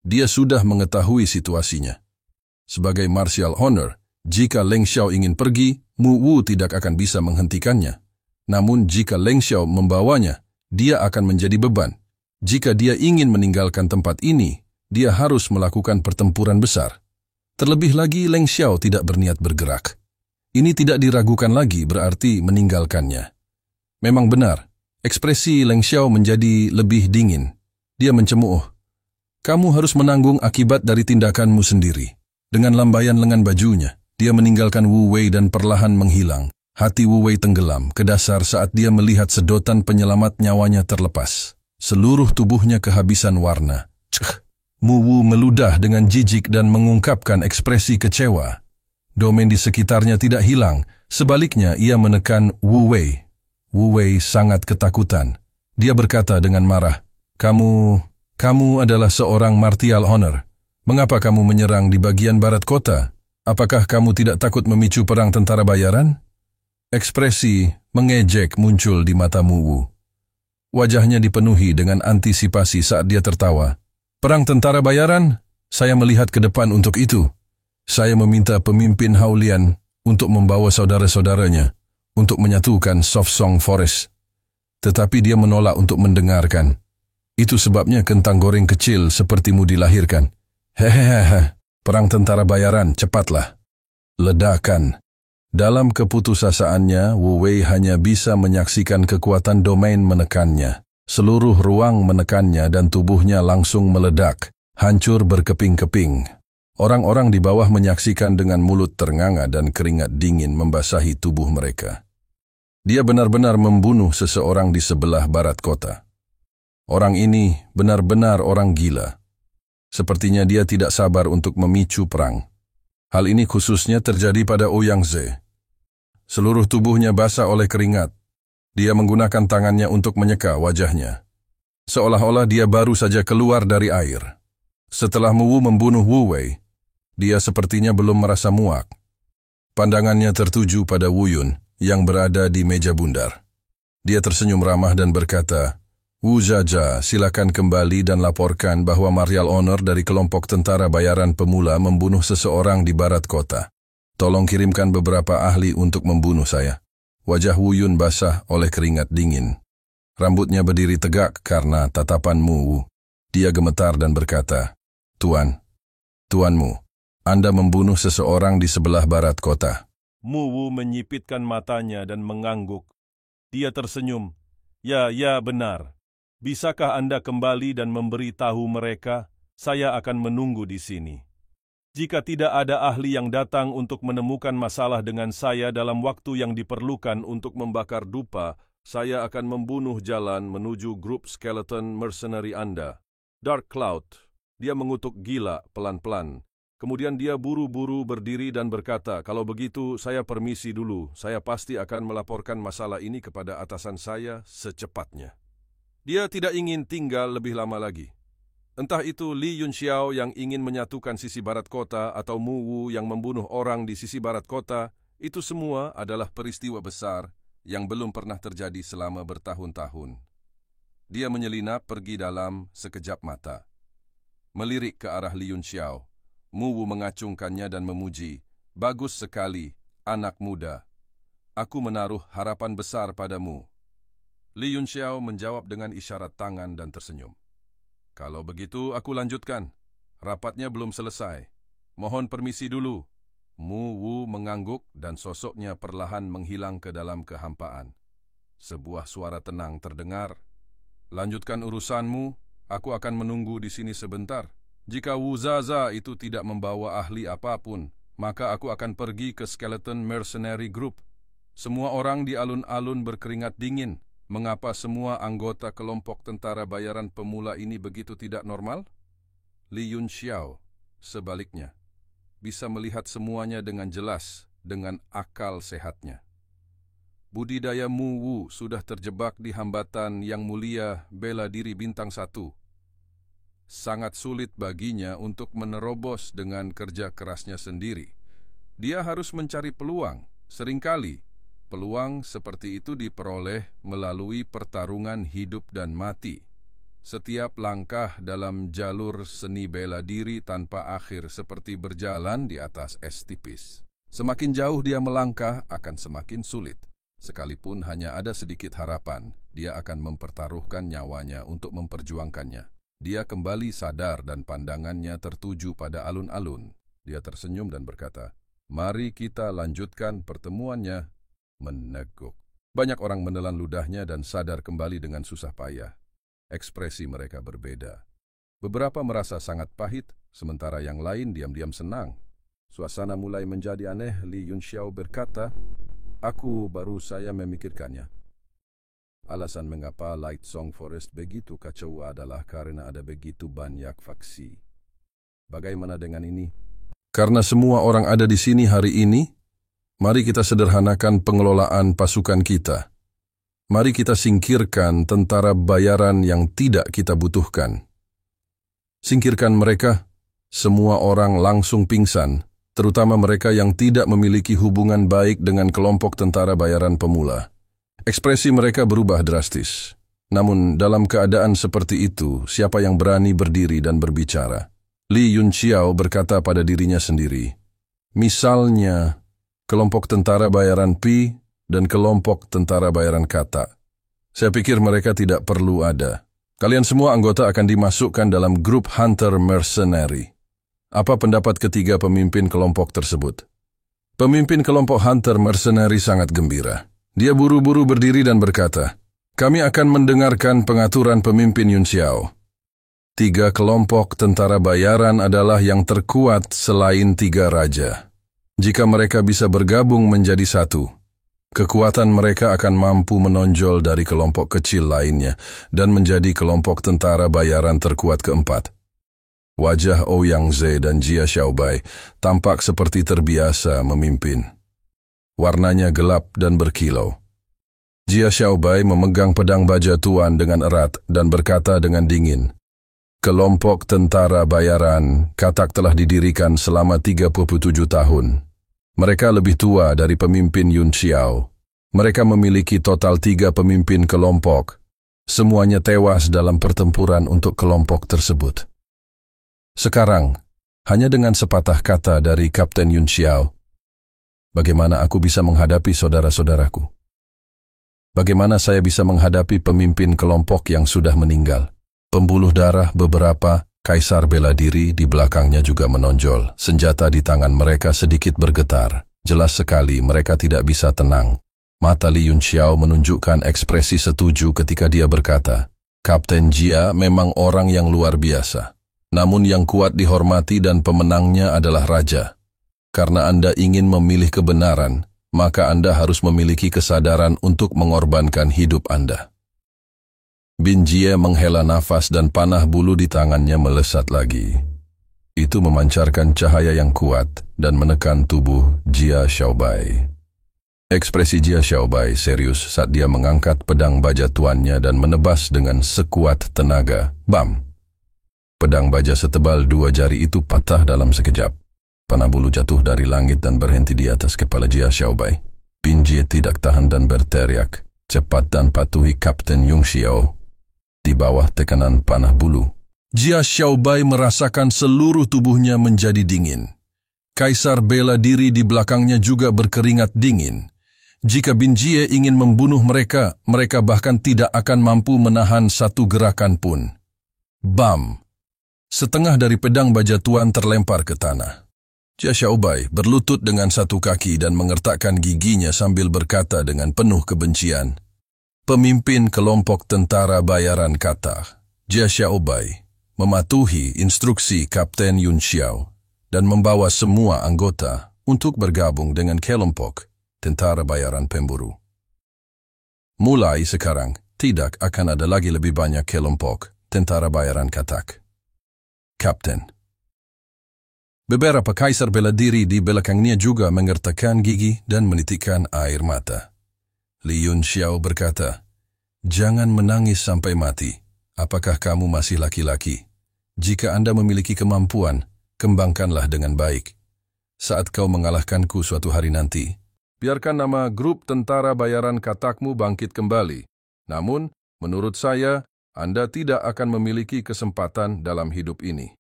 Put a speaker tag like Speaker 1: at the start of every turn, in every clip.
Speaker 1: Dia sudah mengetahui situasinya. Sebagai martial honor, jika Leng Xiao ingin pergi, Mu Wu tidak akan bisa menghentikannya. Namun jika Leng Xiao membawanya, dia akan menjadi beban. Jika dia ingin meninggalkan tempat ini, dia harus melakukan pertempuran besar. Terlebih lagi Leng Xiao tidak berniat bergerak. Ini tidak diragukan lagi berarti meninggalkannya. Memang benar, ekspresi Leng Xiao menjadi lebih dingin. Dia mencemooh. Kamu harus menanggung akibat dari tindakanmu sendiri. Dengan lambaian lengan bajunya, dia meninggalkan Wu Wei dan perlahan menghilang. Hati Wu Wei tenggelam ke dasar saat dia melihat sedotan penyelamat nyawanya terlepas. Seluruh tubuhnya kehabisan warna. Mu Wu meludah dengan jijik dan mengungkapkan ekspresi kecewa. Domain di sekitarnya tidak hilang, sebaliknya ia menekan Wu Wei. Wu Wei sangat ketakutan. Dia berkata dengan marah, Kamu adalah seorang martial honor. Mengapa kamu menyerang di bagian barat kota? Apakah kamu tidak takut memicu perang tentara bayaran? Ekspresi mengejek muncul di mata Mu Wu. Wajahnya dipenuhi dengan antisipasi saat dia tertawa. Perang tentara bayaran? Saya melihat ke depan untuk itu. Saya meminta pemimpin Haolian untuk membawa saudara-saudaranya untuk menyatukan Soft Song Forest. Tetapi dia menolak untuk mendengarkan. Itu sebabnya kentang goreng kecil sepertimu dilahirkan. Hehehe, perang tentara bayaran, cepatlah. Ledakan. Dalam keputusasaannya, Wu Wei hanya bisa menyaksikan kekuatan domain menekannya. Seluruh ruang menekannya dan tubuhnya langsung meledak, hancur berkeping-keping. Orang-orang di bawah menyaksikan dengan mulut ternganga dan keringat dingin membasahi tubuh mereka. Dia benar-benar membunuh seseorang di sebelah barat kota. Orang ini benar-benar orang gila. Sepertinya dia tidak sabar untuk memicu perang. Hal ini khususnya terjadi pada Ouyang Ze. Seluruh tubuhnya basah oleh keringat. Dia menggunakan tangannya untuk menyeka wajahnya. Seolah-olah dia baru saja keluar dari air. Setelah Mu Wu membunuh Wu Wei, dia sepertinya belum merasa muak. Pandangannya tertuju pada Wu Yun yang berada di meja bundar. Dia tersenyum ramah dan berkata, Wu Zhaja, silakan kembali dan laporkan bahwa martial honor dari kelompok tentara bayaran pemula membunuh seseorang di barat kota. Tolong kirimkan beberapa ahli untuk membunuh saya. Wajah Wu Yun basah oleh keringat dingin. Rambutnya berdiri tegak karena tatapan Mu Wu. Dia gemetar dan berkata, Tuanmu, Anda membunuh seseorang di sebelah barat kota.
Speaker 2: Mu Wu menyipitkan matanya dan mengangguk. Dia tersenyum. Ya, benar. Bisakah Anda kembali dan memberitahu mereka, saya akan menunggu di sini. Jika tidak ada ahli yang datang untuk menemukan masalah dengan saya dalam waktu yang diperlukan untuk membakar dupa, saya akan membunuh jalan menuju grup skeleton mercenary Anda. Dark Cloud. Dia mengutuk gila pelan-pelan. Kemudian dia buru-buru berdiri dan berkata, kalau begitu saya permisi dulu, saya pasti akan melaporkan masalah ini kepada atasan saya secepatnya. Dia tidak ingin tinggal lebih lama lagi. Entah itu Li Yunxiao yang ingin menyatukan sisi barat kota atau Mu Wu yang membunuh orang di sisi barat kota, itu semua adalah peristiwa besar yang belum pernah terjadi selama bertahun-tahun. Dia menyelinap pergi dalam sekejap mata. Melirik ke arah Li Yunxiao, Mu Wu mengacungkannya dan memuji, bagus sekali, anak muda. Aku menaruh harapan besar padamu. Li Yunxiao menjawab dengan isyarat tangan dan tersenyum. Kalau begitu, aku lanjutkan. Rapatnya belum selesai. Mohon permisi dulu. Mu Wu mengangguk dan sosoknya perlahan menghilang ke dalam kehampaan. Sebuah suara tenang terdengar. Lanjutkan urusanmu, aku akan menunggu di sini sebentar. Jika Wu Zaza itu tidak membawa ahli apapun, maka aku akan pergi ke Skeleton Mercenary Group. Semua orang di alun-alun berkeringat dingin. Mengapa semua anggota kelompok tentara bayaran pemula ini begitu tidak normal? Li Yunxiao, sebaliknya, bisa melihat semuanya dengan jelas, dengan akal sehatnya. Budidaya Mu Wu sudah terjebak di hambatan yang mulia bela diri bintang 1. Sangat sulit baginya untuk menerobos dengan kerja kerasnya sendiri. Dia harus mencari peluang, seringkali. Peluang seperti itu diperoleh melalui pertarungan hidup dan mati.
Speaker 1: Setiap langkah dalam jalur seni bela diri tanpa akhir seperti berjalan di atas es tipis. Semakin jauh dia melangkah akan semakin sulit. Sekalipun hanya ada sedikit harapan, dia akan mempertaruhkan nyawanya untuk memperjuangkannya. Dia kembali sadar dan pandangannya tertuju pada alun-alun. Dia tersenyum dan berkata, "Mari kita lanjutkan pertemuannya." Meneguk. Banyak orang menelan ludahnya dan sadar kembali dengan susah payah. Ekspresi mereka berbeda. Beberapa merasa sangat pahit, sementara yang lain diam-diam senang. Suasana mulai menjadi aneh. Li Yunxiao berkata, "Aku baru saja memikirkannya. Alasan mengapa Light Song Forest begitu kacau adalah karena ada begitu banyak faksi. Bagaimana dengan ini? Karena semua orang ada di sini hari ini, mari kita sederhanakan pengelolaan pasukan kita. Mari kita singkirkan tentara bayaran yang tidak kita butuhkan. Singkirkan mereka, semua orang langsung pingsan, terutama mereka yang tidak memiliki hubungan baik dengan kelompok tentara bayaran pemula." Ekspresi mereka berubah drastis. Namun dalam keadaan seperti itu, siapa yang berani berdiri dan berbicara? Li Yunxiao berkata pada dirinya sendiri, "Misalnya, kelompok tentara bayaran Pi dan kelompok tentara bayaran Kata. Saya pikir mereka tidak perlu ada. Kalian semua anggota akan dimasukkan dalam grup Hunter Mercenary." Apa pendapat ketiga pemimpin kelompok tersebut? Pemimpin kelompok Hunter Mercenary sangat gembira. Dia buru-buru berdiri dan berkata, "Kami akan mendengarkan pengaturan pemimpin Yunxiao. 3 kelompok tentara bayaran adalah yang terkuat selain 3 raja. Jika mereka bisa bergabung menjadi satu, kekuatan mereka akan mampu menonjol dari kelompok kecil lainnya dan menjadi kelompok tentara bayaran terkuat keempat." Wajah Ouyang Ze dan Jia Xiaobai tampak seperti terbiasa memimpin. Warnanya gelap dan berkilau. Jia Xiaobai memegang pedang baja tuan dengan erat dan berkata dengan dingin, "Kelompok tentara bayaran Katak telah didirikan selama 37 tahun. Mereka lebih tua dari pemimpin Yunxiao. Mereka memiliki total 3 pemimpin kelompok. Semuanya tewas dalam pertempuran untuk kelompok tersebut. Sekarang, hanya dengan sepatah kata dari Kapten Yunxiao, bagaimana aku bisa menghadapi saudara-saudaraku? Bagaimana saya bisa menghadapi pemimpin kelompok yang sudah meninggal? Pembuluh darah beberapa kaisar bela diri di belakangnya juga menonjol. Senjata di tangan mereka sedikit bergetar. Jelas sekali mereka tidak bisa tenang. Mata Li Yunxiao menunjukkan ekspresi setuju ketika dia berkata, "Kapten Jia memang orang yang luar biasa. Namun yang kuat dihormati dan pemenangnya adalah raja. Karena Anda ingin memilih kebenaran, maka Anda harus memiliki kesadaran untuk mengorbankan hidup Anda." Bin Jie menghela nafas dan panah bulu di tangannya melesat lagi. Itu memancarkan cahaya yang kuat dan menekan tubuh Jia Xiaobai. Ekspresi Jia Xiaobai serius saat dia mengangkat pedang baja tuannya dan menebas dengan sekuat tenaga. Bam! Pedang baja setebal 2 jari itu patah dalam sekejap. Panah bulu jatuh dari langit dan berhenti di atas kepala Jia Xiaobai. Bin Jie tidak tahan dan berteriak, "Cepat dan patuhi Kapten Yunxiao." Di bawah tekanan panah bulu, Jia Xiaobai merasakan seluruh tubuhnya menjadi dingin. Kaisar bela diri di belakangnya juga berkeringat dingin. Jika Bin Jie ingin membunuh mereka, mereka bahkan tidak akan mampu menahan satu gerakan pun. Bam! Setengah dari pedang baja tuan terlempar ke tanah. Jia Xiaobai berlutut dengan satu kaki dan mengertakkan giginya sambil berkata dengan penuh kebencian, "Pemimpin kelompok tentara bayaran Kata, Jia Xiaobai, mematuhi instruksi Kapten Yunxiao dan membawa semua anggota untuk bergabung dengan kelompok tentara bayaran pemburu. Mulai sekarang, tidak akan ada lagi lebih banyak kelompok tentara bayaran Katak. Kapten." Beberapa kaisar bela diri di belakangnya juga mengertakkan gigi dan menitikkan air mata. Li Yunxiao berkata, "Jangan menangis sampai mati. Apakah kamu masih laki-laki? Jika Anda memiliki kemampuan, kembangkanlah dengan baik. Saat kau mengalahkanku suatu hari nanti, biarkan nama grup tentara bayaran Katakmu bangkit kembali. Namun, menurut saya, Anda tidak akan memiliki kesempatan dalam hidup ini.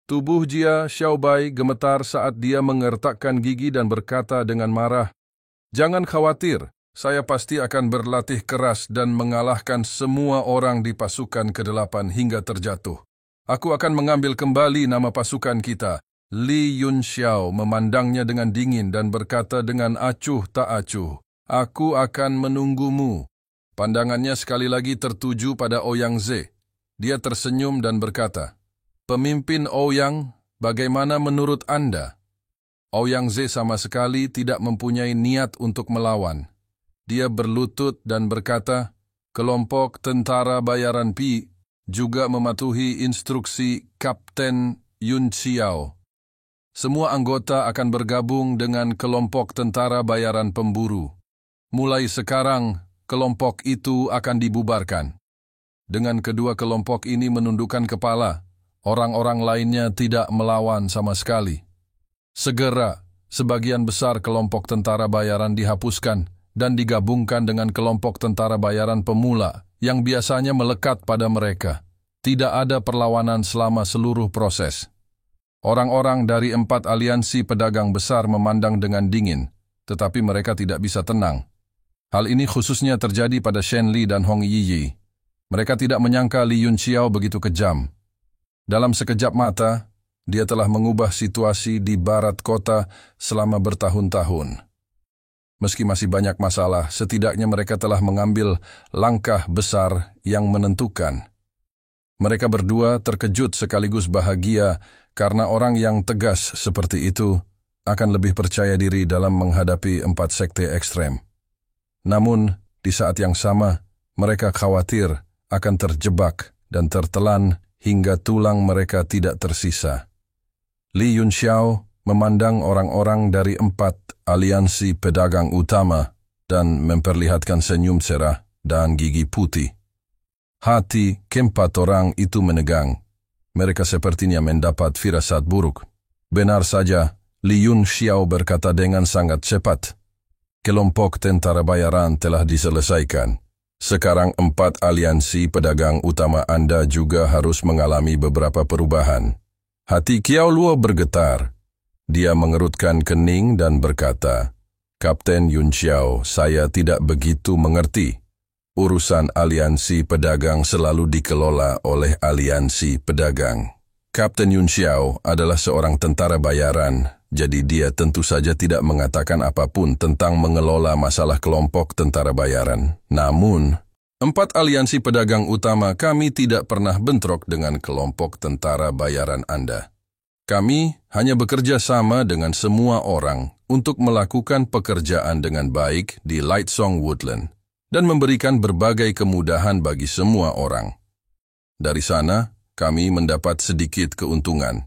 Speaker 1: Tubuh Jia Xiaobai gemetar saat dia mengertakkan gigi dan berkata dengan marah, "Jangan khawatir, saya pasti akan berlatih keras dan mengalahkan semua orang di pasukan ke-8 hingga terjatuh. Aku akan mengambil kembali nama pasukan kita." Li Yunxiao memandangnya dengan dingin dan berkata dengan acuh tak acuh, "Aku akan menunggumu." Pandangannya sekali lagi tertuju pada Ouyang Ze. Dia tersenyum dan berkata, "Pemimpin Ouyang, bagaimana menurut Anda?" Ouyang Ze sama sekali tidak mempunyai niat untuk melawan. Dia berlutut dan berkata, "Kelompok tentara bayaran Pi juga mematuhi instruksi Kapten Yun Xiao. Semua anggota akan bergabung dengan kelompok tentara bayaran pemburu. Mulai sekarang, kelompok itu akan dibubarkan." Dengan kedua kelompok ini menundukkan kepala, orang-orang lainnya tidak melawan sama sekali. Segera, sebagian besar kelompok tentara bayaran dihapuskan dan digabungkan dengan kelompok tentara bayaran pemula yang biasanya melekat pada mereka. Tidak ada perlawanan selama seluruh proses. Orang-orang dari 4 aliansi pedagang besar memandang dengan dingin, tetapi mereka tidak bisa tenang. Hal ini khususnya terjadi pada Shen Li dan Hong Yiyi. Mereka tidak menyangka Li Yunxiao begitu kejam. Dalam sekejap mata, dia telah mengubah situasi di barat kota selama bertahun-tahun. Meski masih banyak masalah, setidaknya mereka telah mengambil langkah besar yang menentukan. Mereka berdua terkejut sekaligus bahagia karena orang yang tegas seperti itu akan lebih percaya diri dalam menghadapi 4 sekte ekstrem. Namun, di saat yang sama, mereka khawatir akan terjebak dan tertelan hingga tulang mereka tidak tersisa. Li Yunxiao memandang orang-orang dari 4 aliansi pedagang utama dan memperlihatkan senyum cerah dan gigi putih. Hati keempat orang itu menegang. Mereka sepertinya mendapat firasat buruk. Benar saja, Li Yunxiao berkata dengan sangat cepat, "Kelompok tentara bayaran telah diselesaikan. Sekarang 4 aliansi pedagang utama Anda juga harus mengalami beberapa perubahan." Hati Kiao Luo bergetar. Dia mengerutkan kening dan berkata, "Kapten Yunxiao, saya tidak begitu mengerti. Urusan aliansi pedagang selalu dikelola oleh aliansi pedagang. Kapten Yunxiao adalah seorang tentara bayaran, jadi dia tentu saja tidak mengatakan apapun tentang mengelola masalah kelompok tentara bayaran. Namun, 4 aliansi pedagang utama kami tidak pernah bentrok dengan kelompok tentara bayaran Anda. Kami hanya bekerja sama dengan semua orang untuk melakukan pekerjaan dengan baik di Lightsong Woodland dan memberikan berbagai kemudahan bagi semua orang. Dari sana, kami mendapat sedikit keuntungan."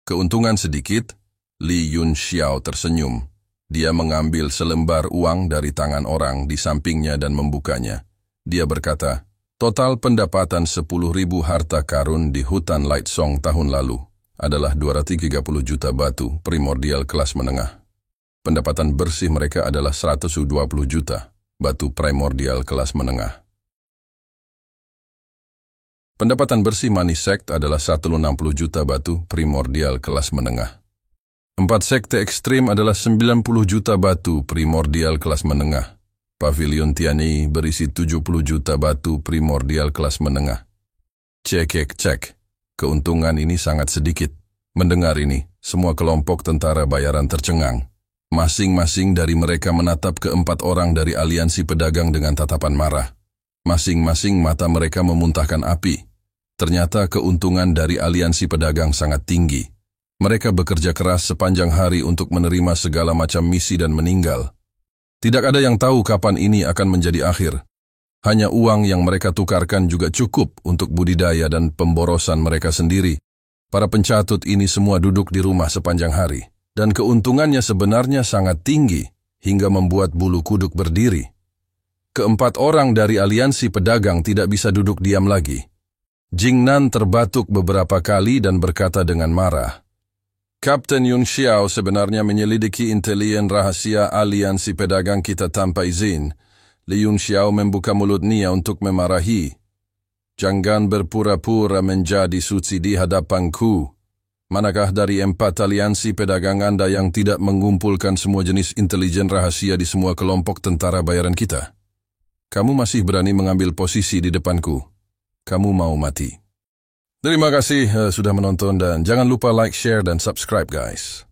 Speaker 1: "Keuntungan sedikit?" Li Yunxiao tersenyum. Dia mengambil selembar uang dari tangan orang di sampingnya dan membukanya. Dia berkata, "Total pendapatan 10.000 harta karun di hutan Lightsong tahun lalu adalah 230 juta batu primordial kelas menengah. Pendapatan bersih mereka adalah 120 juta batu primordial kelas menengah. Pendapatan bersih Money Sect adalah 160 juta batu primordial kelas menengah. 4 sekte ekstrim adalah 90 juta batu primordial kelas menengah. Pavilion Tiani berisi 70 juta batu primordial kelas menengah." Cek. Keuntungan ini sangat sedikit. Mendengar ini, semua kelompok tentara bayaran tercengang. Masing-masing dari mereka menatap ke-4 orang dari aliansi pedagang dengan tatapan marah. Masing-masing mata mereka memuntahkan api. Ternyata keuntungan dari aliansi pedagang sangat tinggi. Mereka bekerja keras sepanjang hari untuk menerima segala macam misi dan meninggal. Tidak ada yang tahu kapan ini akan menjadi akhir. Hanya uang yang mereka tukarkan juga cukup untuk budidaya dan pemborosan mereka sendiri. Para pencatut ini semua duduk di rumah sepanjang hari. Dan keuntungannya sebenarnya sangat tinggi hingga membuat bulu kuduk berdiri. Ke-4 orang dari aliansi pedagang tidak bisa duduk diam lagi. Jingnan terbatuk beberapa kali dan berkata dengan marah, "Kapten Yunxiao sebenarnya menyelidiki intelijen rahasia aliansi pedagang kita tanpa izin. Li Yunxiao membuka mulut Nia untuk memarahi. Jangan berpura-pura menjadi suci di hadapanku. Manakah dari 4 aliansi pedagang Anda yang tidak mengumpulkan semua jenis intelijen rahasia di semua kelompok tentara bayaran kita? Kamu masih berani mengambil posisi di depanku. Kamu mau mati. Terima kasih sudah menonton dan jangan lupa like, share, dan subscribe guys.